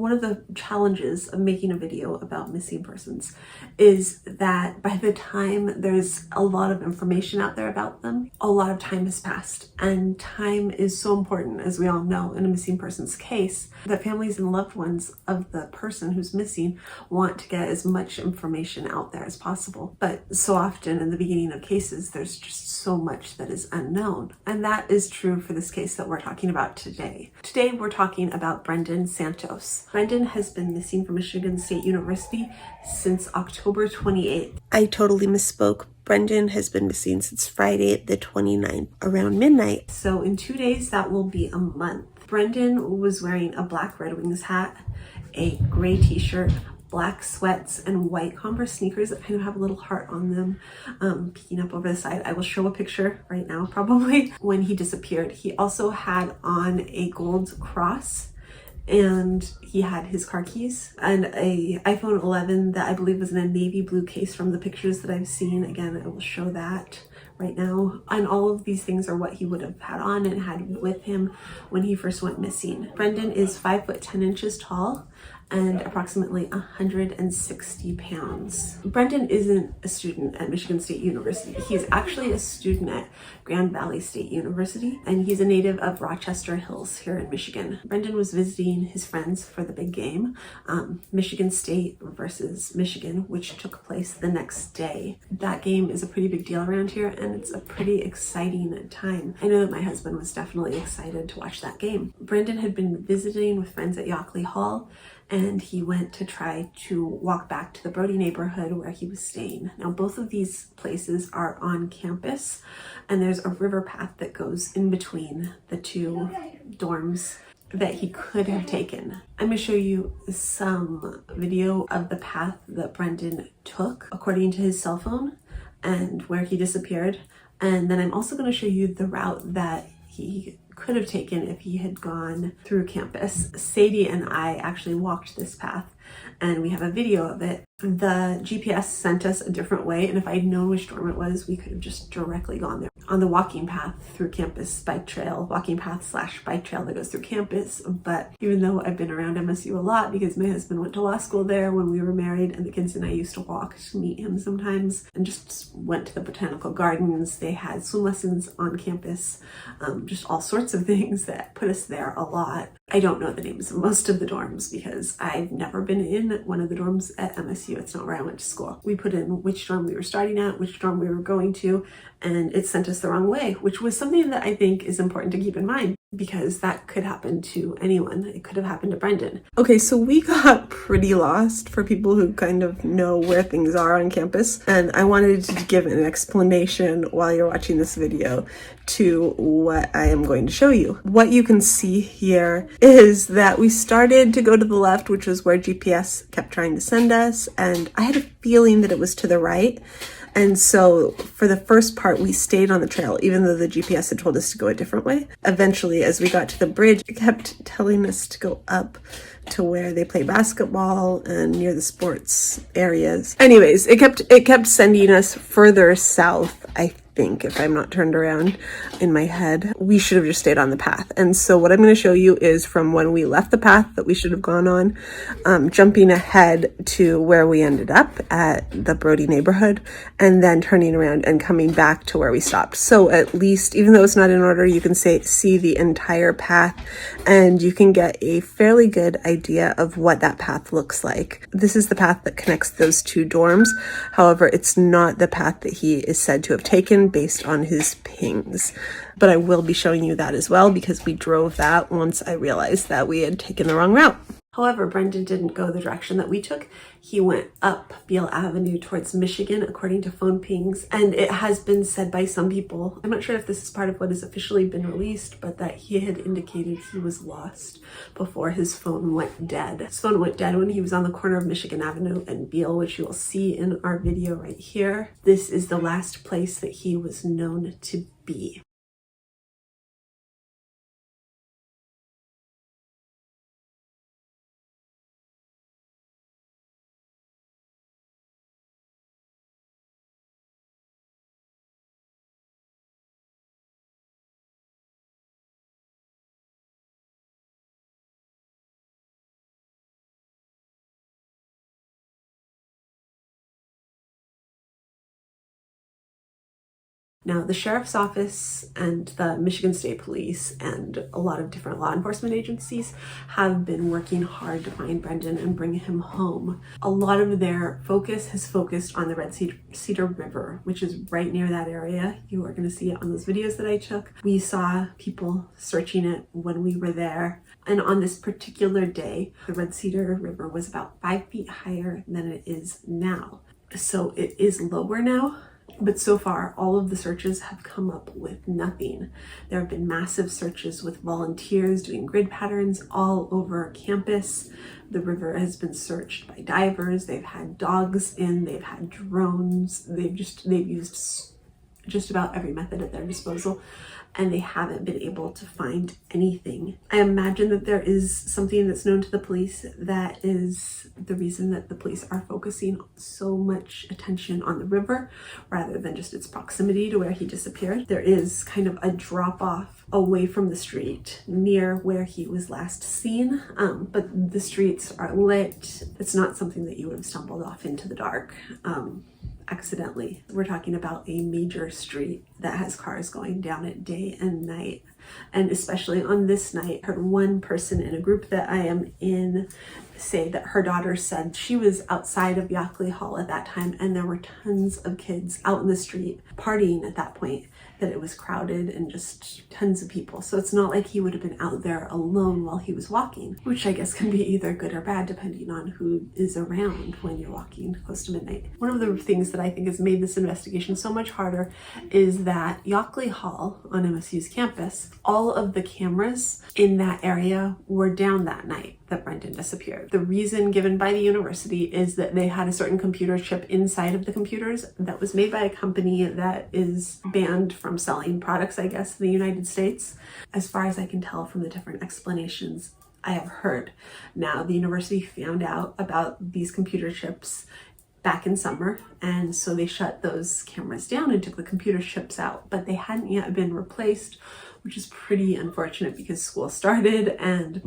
One of the challenges of making a video about missing persons is that by the time there's a lot of information out there about them, a lot of time has passed. And time is so important, as we all know, in a missing persons case, that families and loved ones of the person who's missing want to get as much information out there as possible. But so often in the beginning of cases, there's just so much that is unknown. And that is true for this case that we're talking about today. Today, we're talking about Brandan Santos. Brandan has been missing from Michigan State University since October 28th. I totally misspoke. Brandan has been missing since Friday the 29th around midnight. So in 2 days, that will be a month. Brandan was wearing a black Red Wings hat, a gray t-shirt, black sweats, and white Converse sneakers that kind of have a little heart on them, peeking up over the side. I will show a picture right now, probably, when he disappeared. He also had on a gold cross, and he had his car keys and a iPhone 11 that I believe was in a navy blue case from the pictures that I've seen. Again, I will show that right now. And all of these things are what he would have had on and had with him when he first went missing. Brandan is 5 foot 10 inches tall and approximately 160 pounds. Brandan isn't a student at Michigan State University. He's actually a student at Grand Valley State University, and he's a native of Rochester Hills here in Michigan. Brandan was visiting his friends for the big game, Michigan State versus Michigan, which took place the next day. That game is a pretty big deal around here, and it's a pretty exciting time. I know that my husband was definitely excited to watch that game. Brandan had been visiting with friends at Yockley Hall, and he went to try to walk back to the Brody neighborhood where he was staying. Now, both of these places are on campus, and there's a river path that goes in between the two dorms that he could have taken. I'm going to show you some video of the path that Brandan took according to his cell phone and where he disappeared. And then I'm also going to show you the route that he could have taken if he had gone through campus. Sadie and I actually walked this path, and we have a video of it. The GPS sent us a different way, and if I had known which dorm it was, we could have just directly gone there. On the walking path through campus bike trail, walking path / bike trail that goes through campus. But even though I've been around MSU a lot because my husband went to law school there when we were married, and the kids and I used to walk to meet him sometimes, and just went to the botanical gardens. They had swim lessons on campus, just all sorts of things that put us there a lot. I don't know the names of most of the dorms because I've never been in one of the dorms at MSU. It's not where I went to school. We put in which dorm we were starting at, which dorm we were going to, and it sent us the wrong way, which was something that I think is important to keep in mind because that could happen to anyone. It could have happened to Brandan. Okay, so we got pretty lost for people who kind of know where things are on campus, and I wanted to give an explanation while you're watching this video to what I am going to show you. What you can see here is that we started to go to the left, which was where GPS kept trying to send us, and I had a feeling that it was to the right. And so for the first part, we stayed on the trail, even though the GPS had told us to go a different way. Eventually, as we got to the bridge, it kept telling us to go up to where they play basketball and near the sports areas. Anyways, it kept sending us further south, I think, if I'm not turned around in my head. We should have just stayed on the path. And so what I'm going to show you is from when we left the path that we should have gone on, jumping ahead to where we ended up at the Brody neighborhood, and then turning around and coming back to where we stopped. So at least, even though it's not in order, you can see the entire path, and you can get a fairly good idea of what that path looks like. This is the path that connects those two dorms. However, it's not the path that he is said to have taken based on his pings. But I will be showing you that as well because we drove that once I realized that we had taken the wrong route. However, Brandan didn't go the direction that we took. He went up Beale Avenue towards Michigan, according to phone pings. And it has been said by some people, I'm not sure if this is part of what has officially been released, but that he had indicated he was lost before his phone went dead. His phone went dead when he was on the corner of Michigan Avenue and Beale, which you will see in our video right here. This is the last place that he was known to be. Now, the sheriff's office and the Michigan State Police and a lot of different law enforcement agencies have been working hard to find Brandan and bring him home. A lot of their focus has focused on the Red Cedar River, which is right near that area. You are going to see it on those videos that I took. We saw people searching it when we were there. And on this particular day, the Red Cedar River was about 5 feet higher than it is now. So it is lower now, but so far all of the searches have come up with nothing. There have been massive searches with volunteers doing grid patterns all over campus. The river has been searched by divers. They've had dogs in, they've had drones. They've used just about every method at their disposal, and they haven't been able to find anything. I imagine that there is something that's known to the police that is the reason that the police are focusing so much attention on the river rather than just its proximity to where he disappeared. There is kind of a drop off away from the street near where he was last seen, but the streets are lit. It's not something that you would have stumbled off into the dark accidentally. We're talking about a major street that has cars going down it day and night. And especially on this night, I heard one person in a group that I am in say that her daughter said she was outside of Yockley Hall at that time and there were tons of kids out in the street partying at that point, that it was crowded and just tons of people. So it's not like he would have been out there alone while he was walking, which I guess can be either good or bad depending on who is around when you're walking close to midnight. One of the things that I think has made this investigation so much harder is that Yockley Hall on MSU's campus, all of the cameras in that area were down that night that Brandan disappeared. The reason given by the university is that they had a certain computer chip inside of the computers that was made by a company that is banned from selling products, I guess, in the United States. As far as I can tell from the different explanations I have heard. Now, the university found out about these computer chips back in summer, and so they shut those cameras down and took the computer chips out, but they hadn't yet been replaced, which is pretty unfortunate because school started and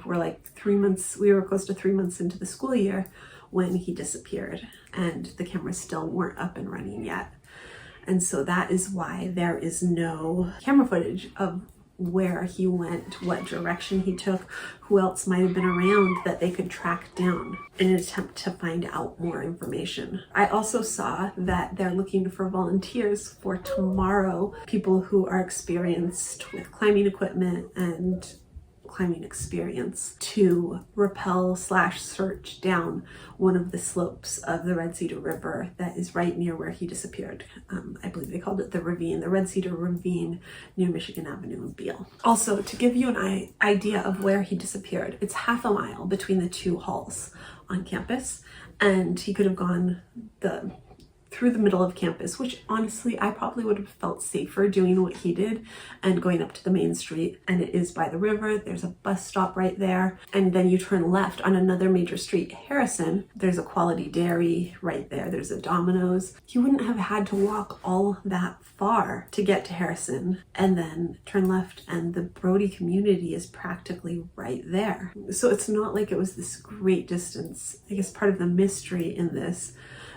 we're like 3 months, we were close to 3 months into the school year when he disappeared and the cameras still weren't up and running yet. And so that is why there is no camera footage of where he went, what direction he took, who else might have been around that they could track down in an attempt to find out more information. I also saw that they're looking for volunteers for tomorrow, people who are experienced with climbing equipment and climbing experience to rappel/search down one of the slopes of the Red Cedar River that is right near where he disappeared. I believe they called it the ravine, the Red Cedar Ravine near Michigan Avenue and Beale. Also, to give you an idea of where he disappeared, it's half a mile between the two halls on campus, and he could have gone through the middle of campus, which honestly I probably would have felt safer doing what he did and going up to the main street. And it is by the river, there's a bus stop right there, and then you turn left on another major street, Harrison. There's a Quality Dairy right there, there's a Domino's. He wouldn't have had to walk all that far to get to Harrison and then turn left, and the Brody community is practically right there. So it's not like it was this great distance. I guess part of the mystery in this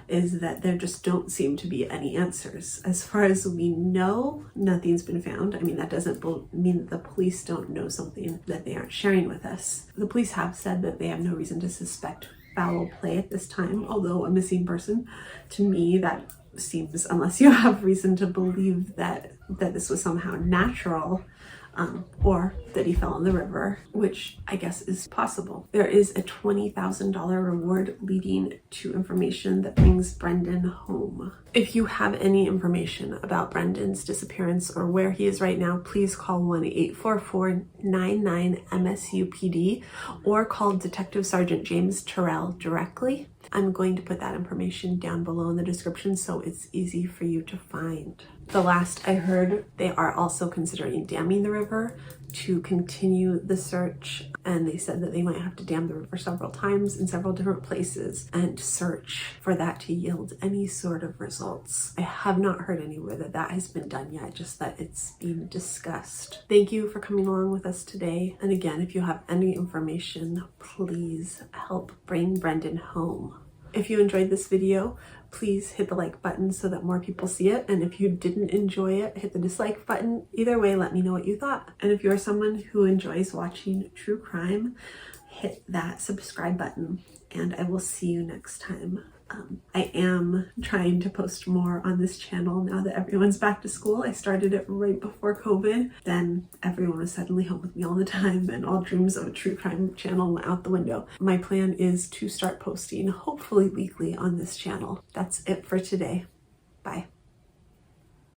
is that there just don't seem to be any answers. As far as we know, nothing's been found. I mean, that doesn't mean that the police don't know something that they aren't sharing with us. The police have said that they have no reason to suspect foul play at this time, although a missing person, to me, that seems, unless you have reason to believe that this was somehow natural, or that he fell in the river, which I guess is possible. There is a $20,000 reward leading to information that brings Brandan home. If you have any information about Brandan's disappearance or where he is right now, please call 1-844-99-MSU-PD or call Detective Sergeant James Terrell directly. I'm going to put that information down below in the description so it's easy for you to find. The last I heard, they are also considering damming the river to continue the search, and they said that they might have to dam the river several times in several different places and search for that to yield any sort of results. I have not heard anywhere that has been done yet, just that it's being discussed. Thank you for coming along with us today, and again, if you have any information, please help bring Brandan home. If you enjoyed this video, please hit the like button so that more people see it. And if you didn't enjoy it, hit the dislike button. Either way, let me know what you thought. And if you're someone who enjoys watching true crime, hit that subscribe button, and I will see you next time. I am trying to post more on this channel now that everyone's back to school. I started it right before COVID. Then everyone was suddenly home with me all the time and all dreams of a true crime channel went out the window. My plan is to start posting hopefully weekly on this channel. That's it for today. Bye.